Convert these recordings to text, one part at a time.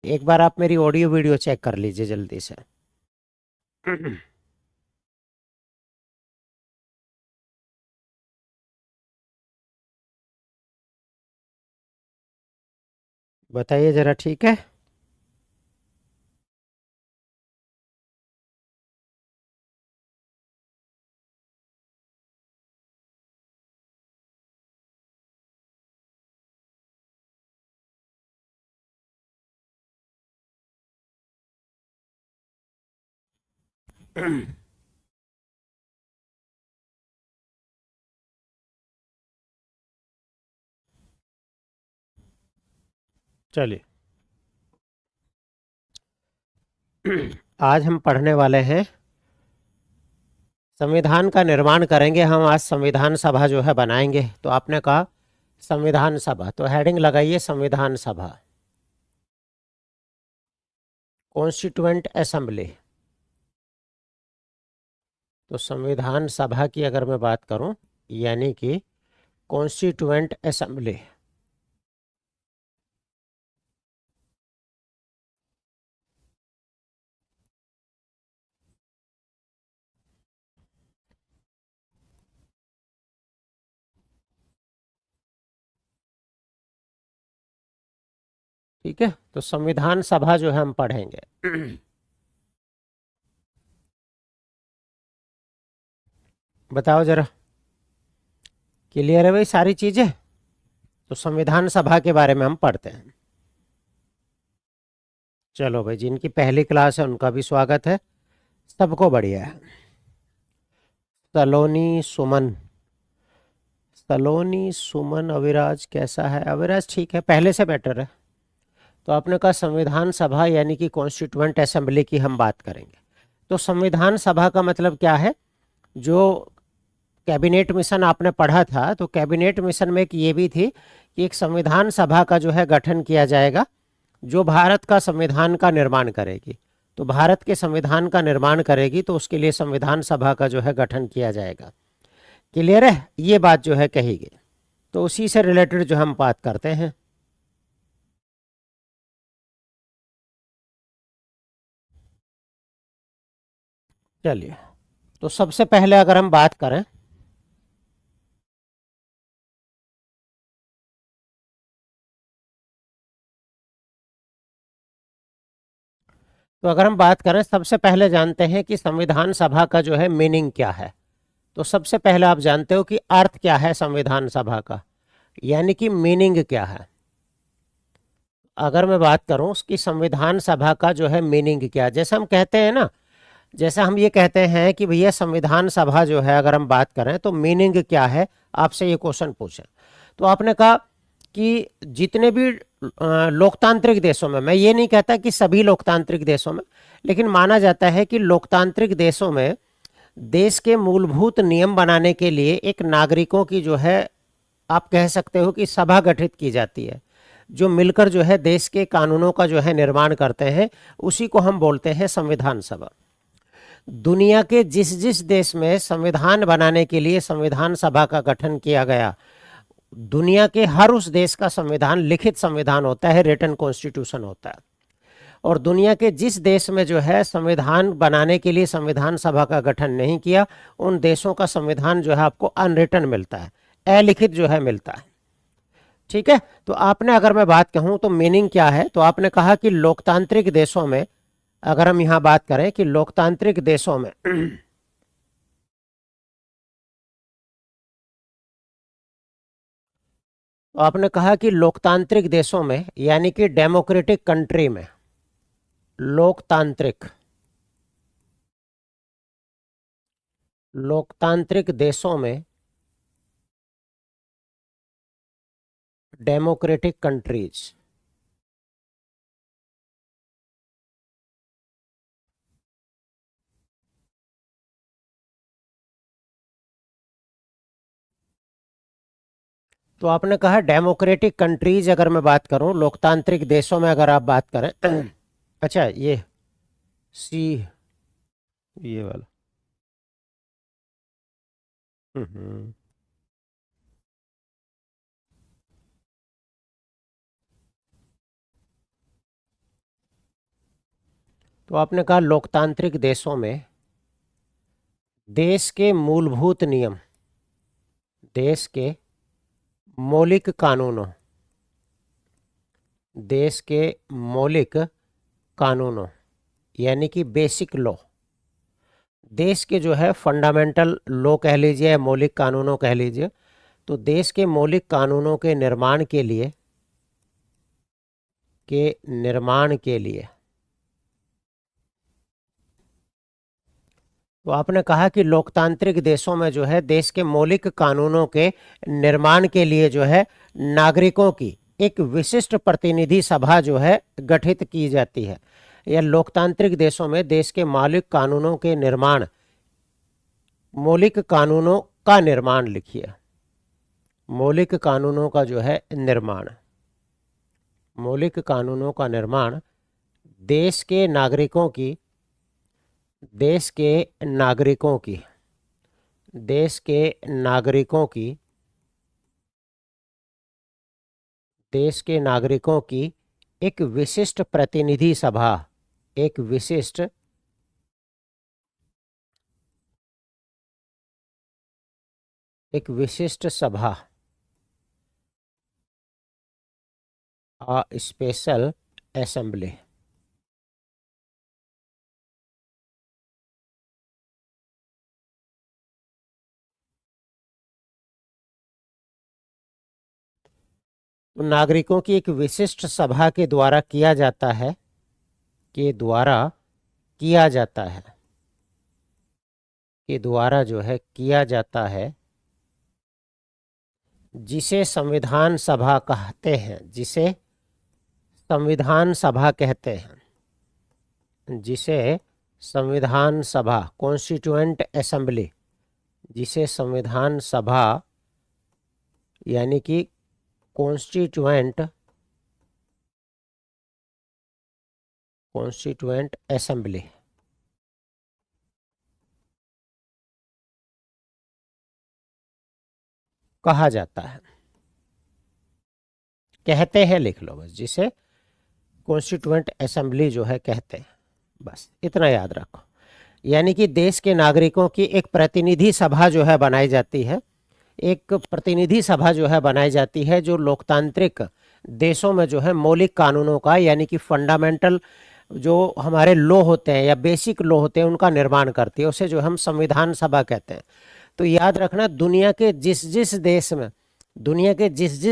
एक बार आप मेरी ऑडियो वीडियो चेक कर लीजिए जल्दी से। बताइए जरा, ठीक है? चलिए, आज हम पढ़ने वाले हैं, संविधान का निर्माण करेंगे हम। आज संविधान सभा जो है बनाएंगे। तो आपने कहा संविधान सभा, तो हेडिंग लगाइए संविधान सभा, कॉन्स्टिट्यूएंट असेंबली। तो संविधान सभा की अगर मैं बात करूं, यानी कि कॉन्स्टिट्यूएंट असेंबली। ठीक है, तो संविधान सभा जो है हम पढ़ेंगे। बताओ जरा, क्लियर है भाई सारी चीजें? तो संविधान सभा के बारे में हम पढ़ते हैं। चलो भाई, जिनकी पहली क्लास है उनका भी स्वागत है, सबको बढ़िया है। सलोनी सुमन, सलोनी सुमन अविराज कैसा है? अविराज ठीक है, पहले से बेटर है। तो आपने कहा संविधान सभा यानी कि कॉन्स्टिट्यूएंट असेंबली की हम बात करेंगे। तो संविधान सभा का मतलब क्या है? जो कैबिनेट मिशन आपने पढ़ा था, तो कैबिनेट मिशन में एक ये भी थी कि एक संविधान सभा का जो है गठन किया जाएगा, जो भारत का संविधान का निर्माण करेगी। तो भारत के संविधान का निर्माण करेगी, तो उसके लिए संविधान सभा का जो है गठन किया जाएगा। क्लियर है? ये बात जो है कही गई। तो उसी से रिलेटेड जो हम बात करते हैं। चलिए, तो सबसे पहले अगर हम बात करें, तो अगर हम बात करें, सबसे पहले जानते हैं कि संविधान सभा का जो है मीनिंग क्या है। तो सबसे पहले आप जानते हो कि अर्थ क्या है संविधान सभा का, यानी कि मीनिंग क्या है। अगर मैं बात करूं उसकी संविधान सभा का जो है मीनिंग क्या है, जैसे हम कहते हैं ना, जैसे हम ये कहते हैं कि भैया संविधान सभा जो है, अगर हम बात करें तो मीनिंग क्या है, आपसे ये क्वेश्चन पूछे। तो आपने कहा कि जितने भी लोकतांत्रिक देशों में, मैं ये नहीं कहता कि सभी लोकतांत्रिक देशों में, लेकिन माना जाता है कि लोकतांत्रिक देशों में देश के मूलभूत नियम बनाने के लिए एक नागरिकों की जो है, आप कह सकते हो कि सभा गठित की जाती है, जो मिलकर जो है देश के कानूनों का जो है निर्माण करते हैं। उसी को हम बोलते हैं संविधान सभा। दुनिया के जिस जिस देश में संविधान बनाने के लिए संविधान सभा का गठन किया गया, दुनिया के हर उस देश का संविधान लिखित संविधान होता है, रिटन कॉन्स्टिट्यूशन होता है। और दुनिया के जिस देश में जो है संविधान बनाने के लिए संविधान सभा का गठन नहीं किया, उन देशों का संविधान जो है आपको अनरिटन मिलता है, अलिखित जो है मिलता है। ठीक है, तो आपने, अगर मैं बात कहूं तो मीनिंग क्या है, तो आपने कहा कि लोकतांत्रिक देशों में, अगर हम यहां बात करें कि लोकतांत्रिक देशों में तो आपने कहा कि लोकतांत्रिक देशों में, यानी कि डेमोक्रेटिक कंट्री में, लोकतांत्रिक लोकतांत्रिक देशों में, डेमोक्रेटिक कंट्रीज, तो आपने कहा डेमोक्रेटिक कंट्रीज, अगर मैं बात करूं लोकतांत्रिक देशों में, अगर आप बात करें अच्छा, ये सी, ये वाला, हम्म, तो आपने कहा लोकतांत्रिक देशों में देश के मूलभूत नियम, देश के मौलिक कानूनों, देश के मौलिक कानूनों यानी कि बेसिक लॉ, देश के जो है फंडामेंटल लॉ कह लीजिए या मौलिक कानूनों कह लीजिए, तो देश के मौलिक कानूनों के निर्माण के लिए तो आपने कहा कि लोकतांत्रिक देशों में जो है देश के मौलिक कानूनों के निर्माण के लिए जो है नागरिकों की एक विशिष्ट प्रतिनिधि सभा जो है गठित की जाती है। या लोकतांत्रिक देशों में देश के मौलिक कानूनों के निर्माण, मौलिक कानूनों का निर्माण लिखिए, मौलिक कानूनों का जो है निर्माण, मौलिक कानूनों का निर्माण देश के नागरिकों की, देश के नागरिकों की, देश के नागरिकों की, देश के नागरिकों की एक विशिष्ट प्रतिनिधि सभा, एक विशिष्ट सभा, a special assembly, तो नागरिकों की एक विशिष्ट सभा के द्वारा किया जाता है, के द्वारा किया जाता है, के द्वारा जो है किया जाता है, जिसे संविधान सभा कहते हैं, जिसे संविधान सभा कहते हैं, जिसे संविधान सभा, कॉन्स्टिट्यूएंट असेंबली, जिसे संविधान सभा यानी कि कॉन्स्टिट्यूएंट असेंबली कहा जाता है, कहते हैं, लिख लो बस, जिसे कॉन्स्टिट्यूएंट असेंबली जो है कहते हैं, बस इतना याद रखो। यानी कि देश के नागरिकों की एक प्रतिनिधि सभा जो है बनाई जाती है, एक प्रतिनिधि सभा जो है बनाई जाती है जो लोकतांत्रिक देशों में जो है मौलिक कानूनों का यानी कि फंडामेंटल जो हमारे लॉ होते हैं या बेसिक लॉ होते हैं उनका निर्माण करती है, उसे जो हम संविधान सभा कहते हैं। तो याद रखना दुनिया के जिस जिस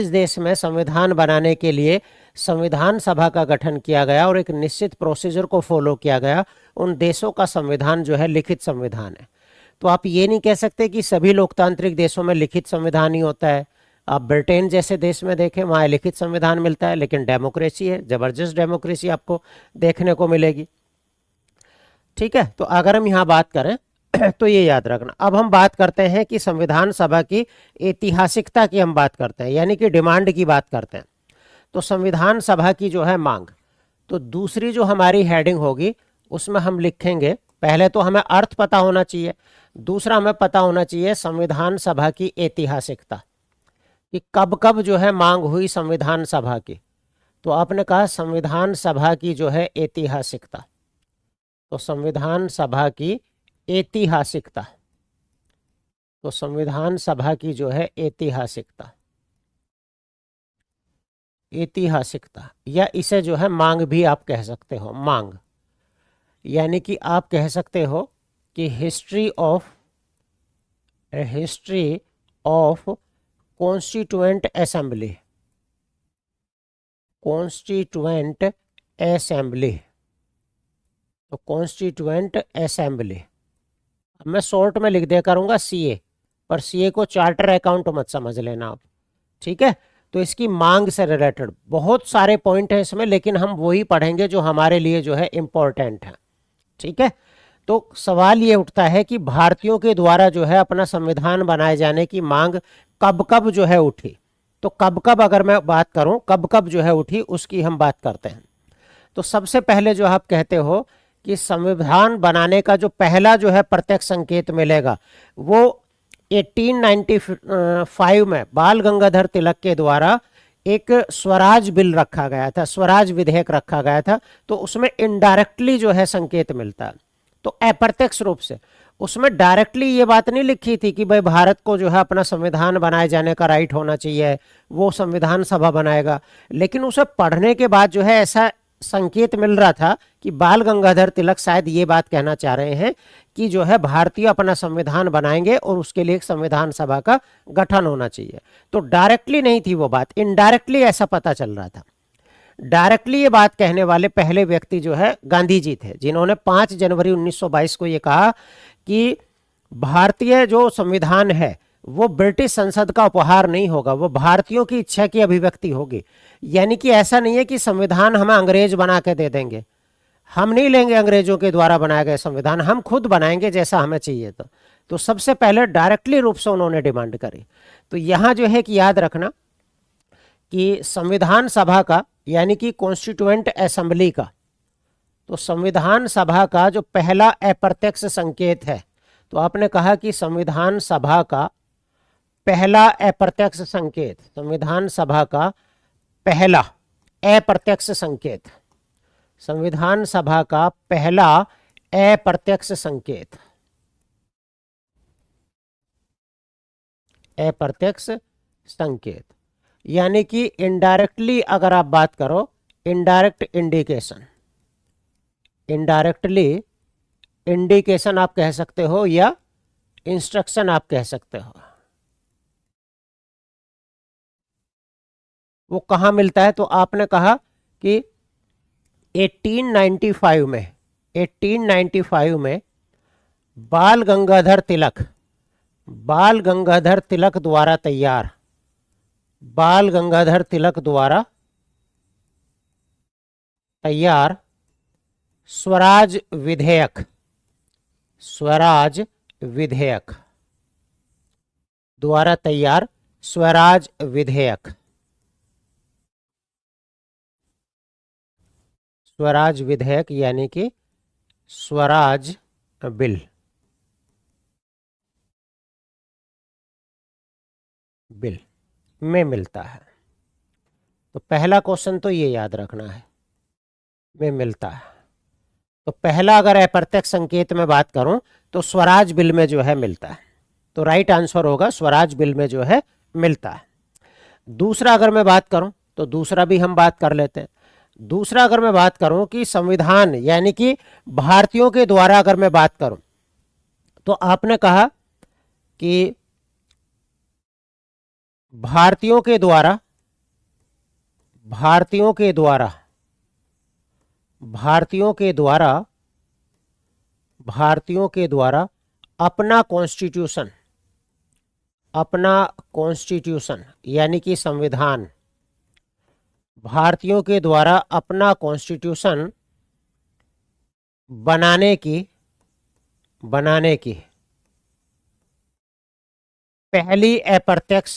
देश में संविधान बनाने के लिए संविधान सभा का गठन किया गया और एक निश्चित प्रोसीजर को फॉलो किया गया, उन देशों का संविधान जो है लिखित संविधान है। तो आप ये नहीं कह सकते कि सभी लोकतांत्रिक देशों में लिखित संविधान ही होता है। आप ब्रिटेन जैसे देश में देखें, वहाँ लिखित संविधान मिलता है, लेकिन डेमोक्रेसी है, जबरदस्त डेमोक्रेसी आपको देखने को मिलेगी। ठीक है, तो अगर हम यहाँ बात करें तो ये याद रखना। अब हम बात करते हैं कि संविधान सभा की ऐतिहासिकता की हम बात करते हैं, यानी कि डिमांड की बात करते हैं। तो संविधान सभा की जो है मांग, तो दूसरी जो हमारी हेडिंग होगी उसमें हम लिखेंगे, पहले तो हमें अर्थ पता होना चाहिए, दूसरा हमें पता होना चाहिए संविधान सभा की ऐतिहासिकता कि कब कब जो है मांग हुई संविधान सभा की। तो आपने कहा संविधान सभा की जो है ऐतिहासिकता, तो संविधान सभा की ऐतिहासिकता, तो संविधान सभा की जो है ऐतिहासिकता, ऐतिहासिकता या इसे जो है मांग भी आप कह सकते हो, मांग यानी कि आप कह सकते हो कि history of constituent assembly, constituent assembly, तो कॉन्स्टिट्यूएंट असेंबली मैं शॉर्ट में लिख दिया करूंगा सीए, पर सीए को चार्टर अकाउंट मत समझ लेना आप, ठीक है। तो इसकी मांग से रिलेटेड बहुत सारे पॉइंट हैं इसमें, लेकिन हम वही पढ़ेंगे जो हमारे लिए जो है इम्पोर्टेंट है, ठीक है। तो सवाल ये उठता है कि भारतीयों के द्वारा जो है अपना संविधान बनाए जाने की मांग कब कब जो है उठी। तो कब कब अगर मैं बात करूं कब कब जो है उठी उसकी हम बात करते हैं। तो सबसे पहले जो आप कहते हो कि संविधान बनाने का जो पहला जो है प्रत्यक्ष संकेत मिलेगा वो 1895 में बाल गंगाधर तिलक के द्वारा एक स्वराज बिल रखा गया था, स्वराज विधेयक रखा गया था, तो उसमें इनडायरेक्टली जो है संकेत मिलता है। तो अप्रत्यक्ष रूप से उसमें डायरेक्टली ये बात नहीं लिखी थी कि भाई भारत को जो है अपना संविधान बनाए जाने का राइट होना चाहिए, वो संविधान सभा बनाएगा, लेकिन उसे पढ़ने के बाद जो है ऐसा संकेत मिल रहा था कि बाल गंगाधर तिलक शायद ये बात कहना चाह रहे हैं कि जो है भारतीय अपना संविधान बनाएंगे और उसके लिए एक संविधान सभा का गठन होना चाहिए। तो डायरेक्टली नहीं थी वो बात, इनडायरेक्टली ऐसा पता चल रहा था। डायरेक्टली ये बात कहने वाले पहले व्यक्ति जो है गांधी जी थे, जिन्होंने 5 जनवरी 1922 को ये कहा कि भारतीय जो संविधान है वो ब्रिटिश संसद का उपहार नहीं होगा, वो भारतीयों की इच्छा की अभिव्यक्ति होगी। यानी कि ऐसा नहीं है कि संविधान हमें अंग्रेज बना के दे देंगे, हम नहीं लेंगे अंग्रेजों के द्वारा बनाया गया संविधान, हम खुद बनाएंगे जैसा हमें चाहिए। तो सबसे पहले डायरेक्टली रूप से उन्होंने डिमांड करी। तो यहां जो है कि याद रखना कि संविधान सभा का यानी कि कॉन्स्टिट्यूएंट असेंबली का, तो संविधान सभा का जो पहला अप्रत्यक्ष संकेत है, तो आपने कहा कि संविधान सभा का पहला अप्रत्यक्ष संकेत, संविधान सभा का पहला अप्रत्यक्ष संकेत, संविधान सभा का पहला अप्रत्यक्ष संकेत, अप्रत्यक्ष संकेत यानी कि इनडायरेक्टली अगर आप बात करो, इनडायरेक्ट इंडिकेशन, इनडायरेक्टली इंडिकेशन आप कह सकते हो या इंस्ट्रक्शन आप कह सकते हो। वो कहाँ मिलता है? तो आपने कहा कि 1895 में, 1895 में बाल गंगाधर तिलक, बाल गंगाधर तिलक द्वारा तैयार, बाल गंगाधर तिलक द्वारा तैयार स्वराज विधेयक, स्वराज विधेयक द्वारा तैयार स्वराज विधेयक, स्वराज विधेयक यानी कि स्वराज बिल, बिल में मिलता है। तो पहला क्वेश्चन तो ये याद रखना है, में मिलता है। तो पहला अगर अप्रत्यक्ष संकेत में बात करूं तो स्वराज बिल में जो है मिलता है, तो राइट आंसर होगा स्वराज बिल में जो है मिलता है। दूसरा अगर मैं बात करूं तो दूसरा भी हम बात कर लेते हैं। दूसरा अगर मैं बात करूं कि संविधान यानी कि भारतीयों के द्वारा अगर मैं बात करूं, तो आपने कहा कि भारतीयों के द्वारा, भारतीयों के द्वारा, भारतीयों के द्वारा, भारतीयों के द्वारा अपना कॉन्स्टिट्यूशन, अपना कॉन्स्टिट्यूशन यानी कि संविधान, भारतीयों के द्वारा अपना कॉन्स्टिट्यूशन बनाने की, बनाने की पहली अप्रत्यक्ष,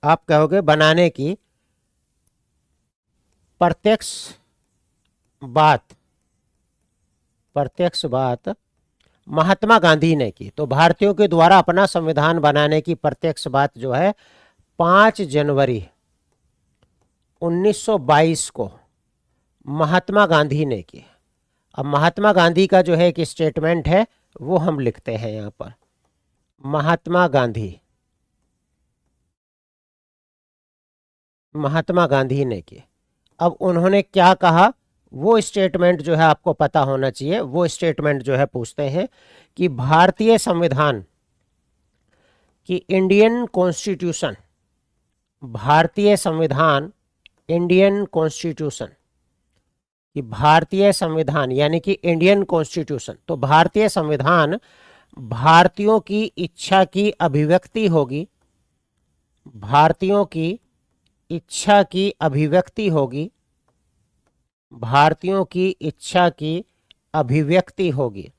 आप कहोगे बनाने की प्रत्यक्ष बात, प्रत्यक्ष बात महात्मा गांधी ने की। तो भारतीयों के द्वारा अपना संविधान बनाने की प्रत्यक्ष बात जो है 5 जनवरी 1922 को महात्मा गांधी ने की। अब महात्मा गांधी का जो है एक स्टेटमेंट है वो हम लिखते हैं यहां पर, महात्मा गांधी, महात्मा गांधी ने की। अब उन्होंने क्या कहा वो स्टेटमेंट जो है आपको पता होना चाहिए। वो स्टेटमेंट जो है पूछते हैं कि भारतीय संविधान की इंडियन कॉन्स्टिट्यूशन, भारतीय संविधान, इंडियन कॉन्स्टिट्यूशन कि भारतीय संविधान यानी कि इंडियन कॉन्स्टिट्यूशन, तो भारतीय संविधान भारतीयों की इच्छा की अभिव्यक्ति होगी, भारतीयों की इच्छा की अभिव्यक्ति होगी, भारतीयों की इच्छा की अभिव्यक्ति होगी,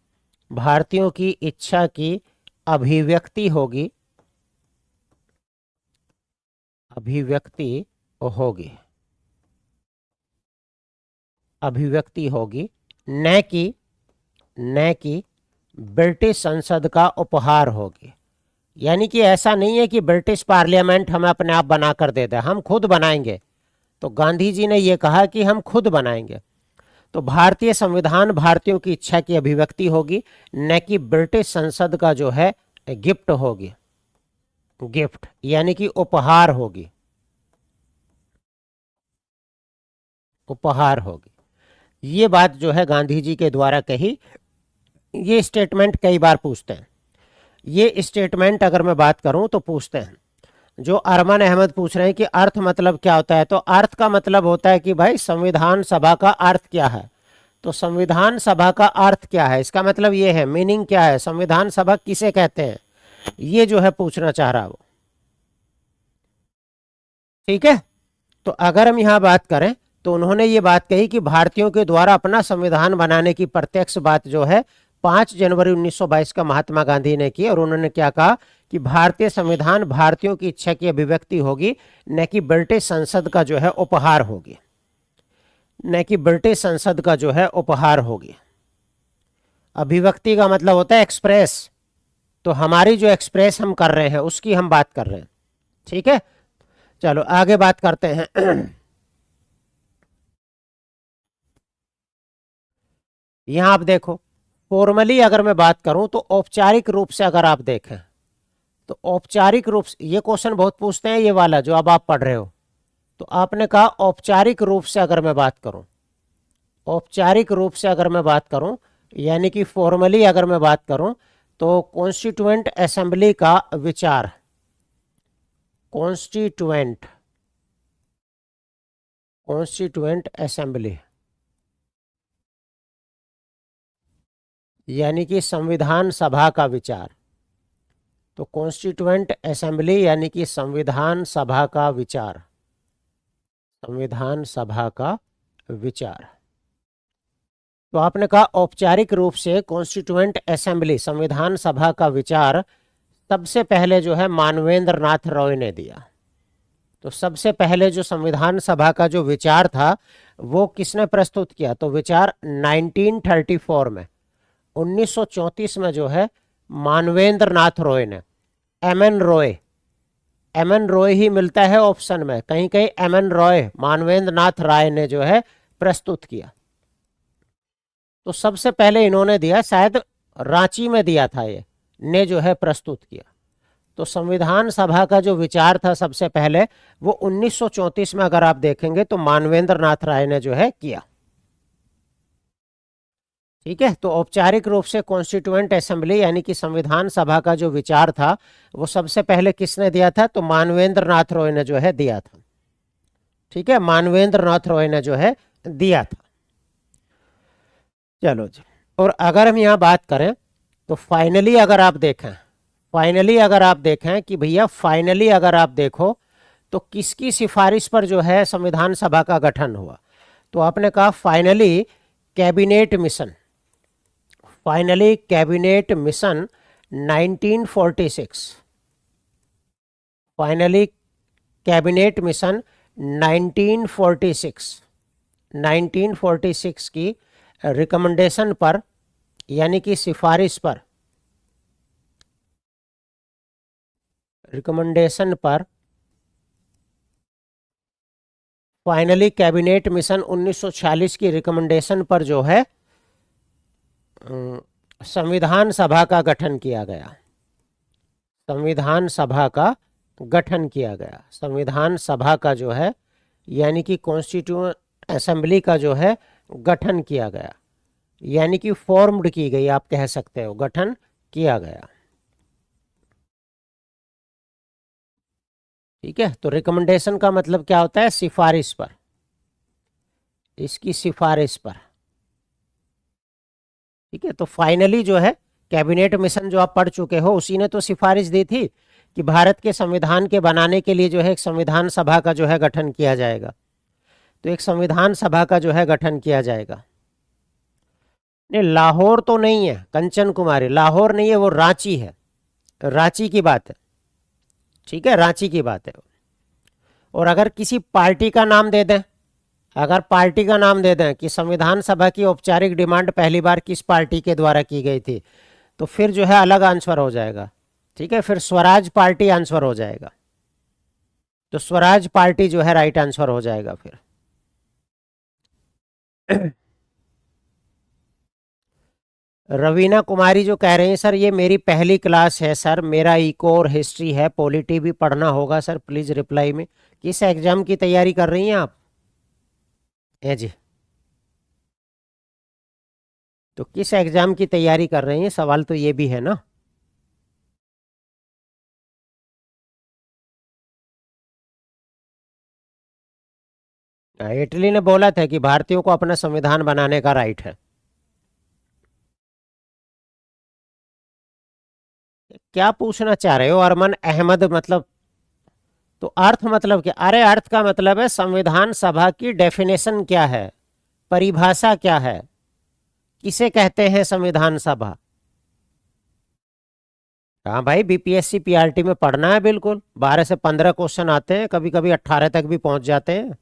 भारतीयों की इच्छा की अभिव्यक्ति होगी, अभिव्यक्ति होगी, अभिव्यक्ति होगी, न कि ब्रिटिश संसद का उपहार होगी, यानी कि ऐसा नहीं है कि ब्रिटिश पार्लियामेंट हमें अपने आप बना कर दे दे, हम खुद बनाएंगे। तो गांधी जी ने यह कहा कि हम खुद बनाएंगे। तो भारतीय संविधान भारतीयों की इच्छा की अभिव्यक्ति होगी, न कि ब्रिटिश संसद का जो है गिफ्ट होगी, गिफ्ट यानी कि उपहार होगी, उपहार होगी। ये बात जो है गांधी जी के द्वारा कही। ये स्टेटमेंट कई बार पूछते हैं, ये स्टेटमेंट अगर मैं बात करूं तो पूछते हैं, जो अरमान अहमद पूछ रहे हैं कि अर्थ मतलब क्या होता है। तो अर्थ का मतलब होता है कि भाई संविधान सभा का अर्थ क्या है। तो संविधान सभा का अर्थ क्या है, इसका मतलब ये है, मीनिंग क्या है, संविधान सभा किसे कहते हैं, ये जो है पूछना चाह रहा वो। ठीक है, तो अगर हम यहां बात करें तो उन्होंने ये बात कही कि भारतीयों के द्वारा अपना संविधान बनाने की प्रत्यक्ष बात जो है 5 जनवरी 1922 का महात्मा गांधी ने की। और उन्होंने क्या कहा कि भारतीय संविधान भारतीयों की इच्छा की अभिव्यक्ति होगी, न कि ब्रिटिश संसद का जो है उपहार होगी, न कि ब्रिटिश संसद का जो है उपहार होगी। अभिव्यक्ति का मतलब होता है एक्सप्रेस, तो हमारी जो एक्सप्रेस हम कर रहे हैं उसकी हम बात कर रहे हैं। ठीक है, चलो आगे बात करते हैं। यहां आप देखो, फॉर्मली अगर मैं बात करूं तो औपचारिक रूप से अगर आप देखें तो औपचारिक रूप से, ये क्वेश्चन बहुत पूछते हैं ये वाला जो अब आप पढ़ रहे हो। तो आपने कहा औपचारिक रूप से अगर मैं बात करूं, औपचारिक रूप से अगर मैं बात करूं यानी कि फॉर्मली अगर मैं बात करूं तो कॉन्स्टिट्यूएंट असेंबली का विचार, कॉन्स्टिट्यूएंट, कॉन्स्टिट्यूएंट असेंबली यानी कि संविधान सभा का विचार। तो कॉन्स्टिट्यूएंट असेंबली यानी कि संविधान सभा का विचार, संविधान सभा का विचार। तो आपने कहा औपचारिक रूप से कॉन्स्टिट्यूएंट असेंबली, संविधान सभा का विचार सबसे पहले जो है मानवेंद्र नाथ रॉय ने दिया। तो सबसे पहले जो संविधान सभा का जो विचार था वो किसने प्रस्तुत किया, तो विचार 1934 में, 1934 में जो है मानवेंद्र नाथ रॉय ने, एमएन रॉय, एमएन रॉय ही मिलता है ऑप्शन में, कहीं कहीं एमएन रॉय, मानवेंद्र नाथ राय ने जो है प्रस्तुत किया। तो सबसे पहले इन्होंने दिया, शायद रांची में दिया था ये, ने जो है प्रस्तुत किया। तो संविधान सभा का जो विचार था सबसे पहले वो 1934 में अगर आप देखेंगे तो मानवेंद्र नाथ राय ने जो है किया। ठीक है, तो औपचारिक रूप से कॉन्स्टिट्यूएंट असेंबली यानी कि संविधान सभा का जो विचार था वो सबसे पहले किसने दिया था, तो मानवेंद्र नाथ रॉय ने जो है दिया था। ठीक है, मानवेंद्र नाथ रॉय ने जो है दिया था। चलो जी, और अगर हम यहाँ बात करें तो फाइनली अगर आप देखें, फाइनली अगर आप देखें कि भैया फाइनली अगर आप देखो तो किसकी सिफारिश पर जो है संविधान सभा का गठन हुआ, तो आपने कहा finally cabinet mission, finally cabinet mission 1946, finally cabinet mission 1946, 1946 की रिकमेंडेशन पर यानी कि सिफारिश पर, रिकमेंडेशन पर फाइनली कैबिनेट मिशन 1946 की रिकमेंडेशन पर जो है संविधान सभा का गठन किया गया, संविधान सभा का गठन किया गया, संविधान सभा का जो है यानी कि कॉन्स्टिट्यूएंट असेंबली का जो है गठन किया गया, यानी कि फॉर्म्ड की गई, आप कह सकते हो गठन किया गया। ठीक है, तो रिकमेंडेशन का मतलब क्या होता है, सिफारिश पर, इसकी सिफारिश पर। ठीक है, तो फाइनली जो है कैबिनेट मिशन जो आप पढ़ चुके हो उसी ने तो सिफारिश दी थी कि भारत के संविधान के बनाने के लिए जो है एक संविधान सभा का जो है गठन किया जाएगा। तो एक संविधान सभा का जो है गठन किया जाएगा। नहीं, लाहौर तो नहीं है, कंचन कुमारी लाहौर नहीं है, वो रांची है, रांची की बात है। ठीक है, रांची की बात है। और अगर किसी पार्टी का नाम दे दें, अगर पार्टी का नाम दे दें कि संविधान सभा की औपचारिक डिमांड पहली बार किस पार्टी के द्वारा की गई थी, तो फिर जो है अलग आंसर हो जाएगा। ठीक है, फिर स्वराज पार्टी आंसर हो जाएगा। तो स्वराज पार्टी जो है राइट आंसर हो जाएगा फिर। रवीना कुमारी जो कह रही हैं सर ये मेरी पहली क्लास है सर, मेरा इको और हिस्ट्री है, पॉलिटी भी पढ़ना होगा सर, प्लीज रिप्लाई में। किस एग्जाम की तैयारी कर रही हैं आप? है जी, तो किस एग्जाम की तैयारी कर रही हैं, सवाल तो ये भी है ना। इटली ने बोला था कि भारतीयों को अपना संविधान बनाने का राइट है। क्या पूछना चाह रहे हो अरमान अहमद? मतलब तो अर्थ मतलब क्या? अरे अर्थ का मतलब है संविधान सभा की डेफिनेशन क्या है, परिभाषा क्या है, किसे कहते हैं संविधान सभा। हाँ भाई, बीपीएससी पीआरटी में पढ़ना है बिल्कुल, 12 से 15 क्वेश्चन आते हैं, कभी कभी 18 तक भी पहुंच जाते हैं।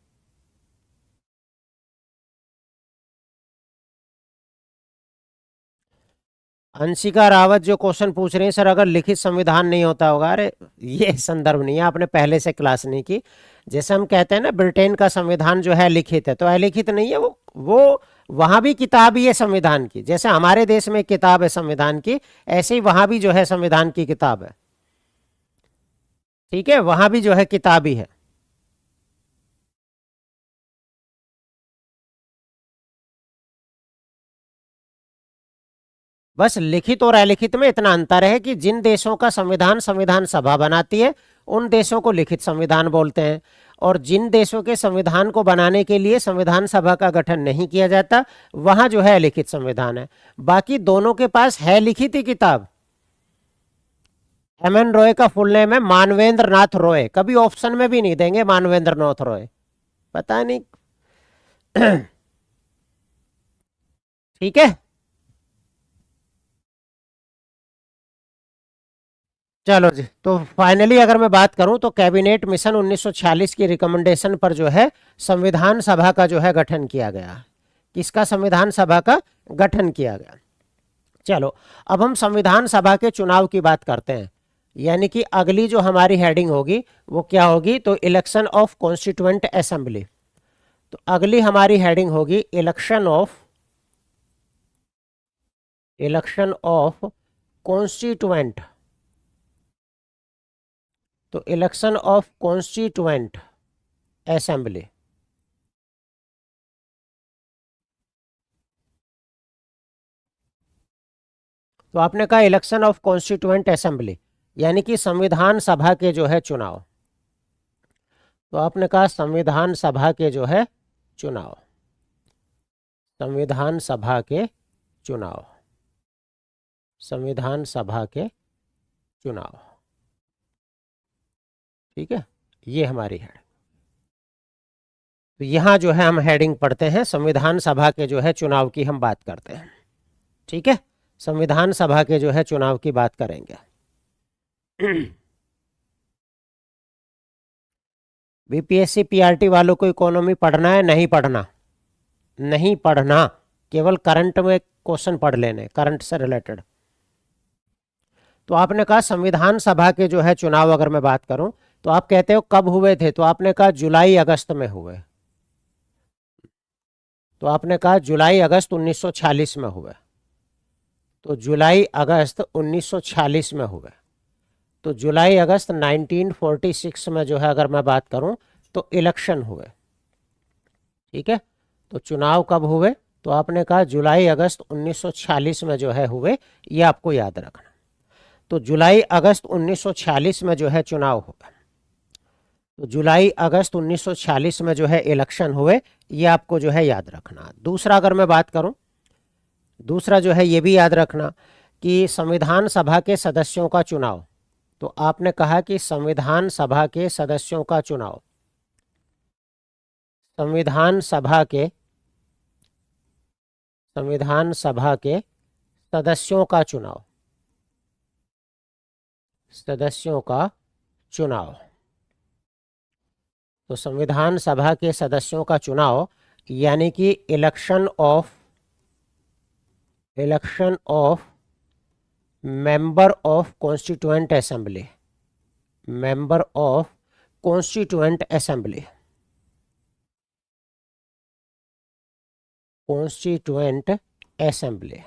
अंशिका रावत जो क्वेश्चन पूछ रही है सर, अगर लिखित संविधान नहीं होता होगा, अरे ये संदर्भ नहीं है, आपने पहले से क्लास नहीं की। जैसे हम कहते हैं ना ब्रिटेन का संविधान जो है लिखित है, तो अलिखित नहीं है वो वहां भी किताब ही है संविधान की, जैसे हमारे देश में किताब है संविधान की, ऐसे ही वहां भी जो है संविधान की किताब है। ठीक है, वहां भी जो है किताब ही है। बस लिखित और अलिखित में इतना अंतर है कि जिन देशों का संविधान संविधान सभा बनाती है उन देशों को लिखित संविधान बोलते हैं, और जिन देशों के संविधान को बनाने के लिए संविधान सभा का गठन नहीं किया जाता वहां जो है लिखित संविधान है। बाकी दोनों के पास है लिखित ही किताब। एम एन रॉय का फुल नेम है मानवेंद्र नाथ रॉय, कभी ऑप्शन में भी नहीं देंगे मानवेंद्र नाथ रॉय, पता नहीं। ठीक है, चलो जी, तो फाइनली अगर मैं बात करूं तो कैबिनेट मिशन 1946 की रिकमेंडेशन पर जो है संविधान सभा का जो है गठन किया गया। किसका संविधान सभा का गठन किया गया? चलो, अब हम संविधान सभा के चुनाव की बात करते हैं, यानी कि अगली जो हमारी हेडिंग होगी वो क्या होगी, तो इलेक्शन ऑफ कॉन्स्टिट्यूएंट असेंबली। तो अगली हमारी हेडिंग होगी इलेक्शन ऑफ कॉन्स्टिट्यूएंट। तो इलेक्शन ऑफ कॉन्स्टिट्यूएंट असेंबली। तो आपने कहा इलेक्शन ऑफ कॉन्स्टिट्यूएंट असेंबली यानी कि संविधान सभा के जो है चुनाव। तो आपने कहा संविधान सभा के जो है चुनाव, संविधान सभा के चुनाव, संविधान सभा के चुनाव। ठीक है, ये हमारी है। तो यहां जो है हम हेडिंग पढ़ते हैं, संविधान सभा के जो है चुनाव की हम बात करते हैं। ठीक है, संविधान सभा के जो है चुनाव की बात करेंगे। बीपीएससी पीआरटी वालों को इकोनॉमी पढ़ना है? नहीं पढ़ना, नहीं पढ़ना, केवल करंट में क्वेश्चन पढ़ लेने, करंट से रिलेटेड। तो आपने कहा संविधान सभा के जो है चुनाव अगर मैं बात करूं तो आप कहते हो कब हुए थे, तो आपने कहा जुलाई अगस्त में हुए। तो आपने कहा जुलाई अगस्त 1946 में हुए। तो जुलाई अगस्त 1946 में हुए। तो जुलाई अगस्त 1946 में जो है अगर मैं बात करूं तो इलेक्शन हुए। ठीक है, तो चुनाव कब हुए, तो आपने कहा जुलाई अगस्त 1946 में जो है हुए, ये आपको याद रखना। तो जुलाई अगस्त 1946 में जो है चुनाव हुआ, तो जुलाई अगस्त 1946 में जो है इलेक्शन हुए, ये आपको जो है याद रखना। दूसरा अगर मैं बात करूं, दूसरा जो है ये भी याद रखना कि संविधान सभा के सदस्यों का चुनाव। तो आपने कहा कि संविधान सभा के सदस्यों का चुनाव, संविधान सभा के, संविधान सभा के सदस्यों का चुनाव, सदस्यों का चुनाव। तो संविधान सभा के सदस्यों का चुनाव यानी कि election of member of constituent assembly, member of constituent assembly, constituent assembly.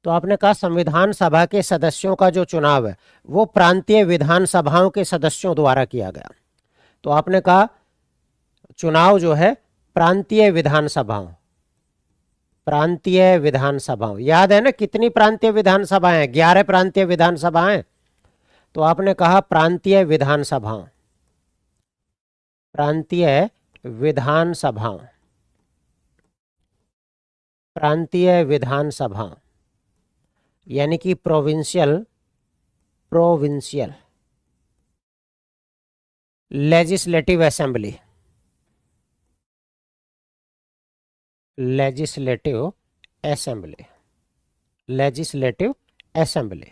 तो आपने कहा संविधान सभा के सदस्यों का जो चुनाव है वो प्रांतीय विधानसभाओं के सदस्यों द्वारा किया गया। तो आपने कहा चुनाव जो है प्रांतीय विधानसभाओं, प्रांतीय विधानसभाओं, याद है ना कितनी प्रांतीय विधानसभाएं? 11 प्रांतीय विधानसभाएं। तो आपने कहा प्रांतीय विधानसभाओं, प्रांतीय विधानसभाओं, प्रांतीय विधानसभाओं यानी कि provincial, provincial legislative assembly, legislative assembly, legislative assembly,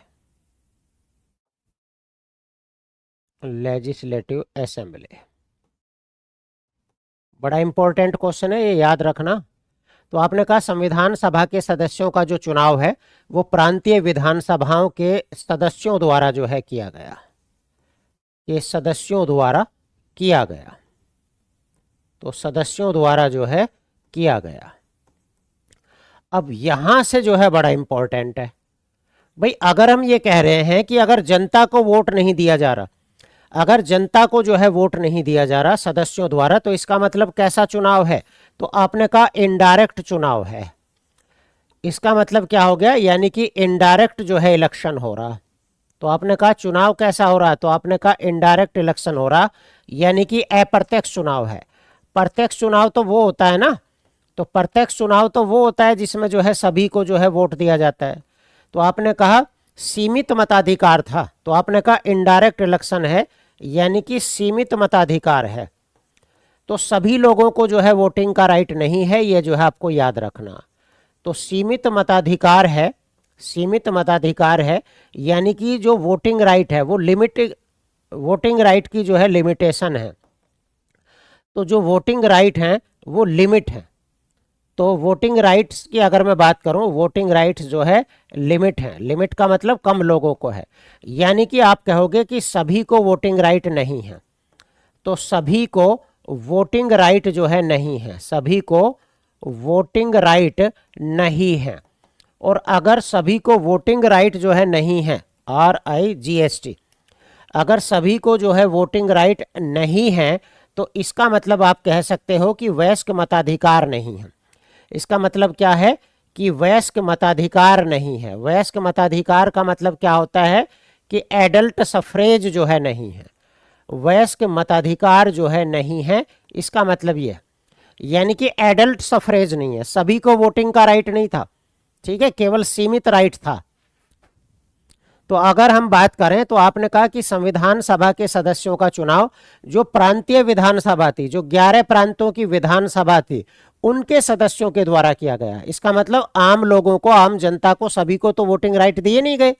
legislative assembly. बड़ा इंपॉर्टेंट क्वेश्चन है, ये याद रखना। तो आपने कहा संविधान सभा के सदस्यों का जो चुनाव है वो प्रांतीय विधानसभाओं के सदस्यों द्वारा जो है किया गया, ये सदस्यों द्वारा किया गया। तो सदस्यों द्वारा जो है किया गया। अब यहां से जो है बड़ा इंपॉर्टेंट है भाई, अगर हम ये कह रहे हैं कि अगर जनता को वोट नहीं दिया जा रहा, अगर जनता को जो है वोट नहीं दिया जा रहा सदस्यों द्वारा, तो इसका मतलब कैसा चुनाव है? तो आपने कहा इनडायरेक्ट चुनाव है। इसका मतलब क्या हो गया? यानी कि इनडायरेक्ट जो है इलेक्शन हो रहा। तो आपने कहा चुनाव कैसा हो रहा? तो आपने कहा इनडायरेक्ट इलेक्शन हो रहा, यानी कि अप्रत्यक्ष चुनाव है। प्रत्यक्ष चुनाव तो वो होता है ना, तो प्रत्यक्ष चुनाव तो वो होता है जिसमें जो है सभी को जो है वोट दिया जाता है। तो आपने कहा सीमित मताधिकार था, तो आपने कहा इनडायरेक्ट इलेक्शन है यानी कि सीमित मताधिकार है। तो सभी लोगों को जो है वोटिंग का राइट नहीं है, ये जो है आपको याद रखना। तो सीमित मताधिकार है, सीमित मताधिकार है यानी कि जो वोटिंग राइट है वो लिमिट, वोटिंग राइट की जो है लिमिटेशन है। तो जो वोटिंग राइट है वो लिमिट है। तो वोटिंग राइट्स की अगर मैं बात करूं, वोटिंग राइट्स जो है लिमिट है। लिमिट का मतलब कम लोगों को है, यानी कि आप कहोगे कि सभी को वोटिंग राइट नहीं है। तो सभी को वोटिंग राइट जो है नहीं है, सभी को वोटिंग राइट नहीं है। और अगर सभी को वोटिंग राइट जो है नहीं है, RIGST, अगर सभी को जो है वोटिंग राइट नहीं है तो इसका मतलब आप कह सकते हो कि वयस्क मताधिकार नहीं है। इसका मतलब क्या है कि वयस्क मताधिकार नहीं है। वयस्क मताधिकार का मतलब क्या होता है कि एडल्ट सफरेज जो है नहीं है, वयस्क मताधिकार जो है नहीं है, इसका मतलब ये, यानी कि एडल्ट सफरेज नहीं है, सभी को वोटिंग का राइट नहीं था, ठीक है, केवल सीमित राइट था। तो अगर हम बात करें तो आपने कहा कि संविधान सभा के सदस्यों का चुनाव जो प्रांतीय विधानसभा थी, जो 11 प्रांतों की विधानसभा थी, उनके सदस्यों के द्वारा किया गया। इसका मतलब आम लोगों को, आम जनता को, सभी को तो वोटिंग राइट दिए नहीं गए।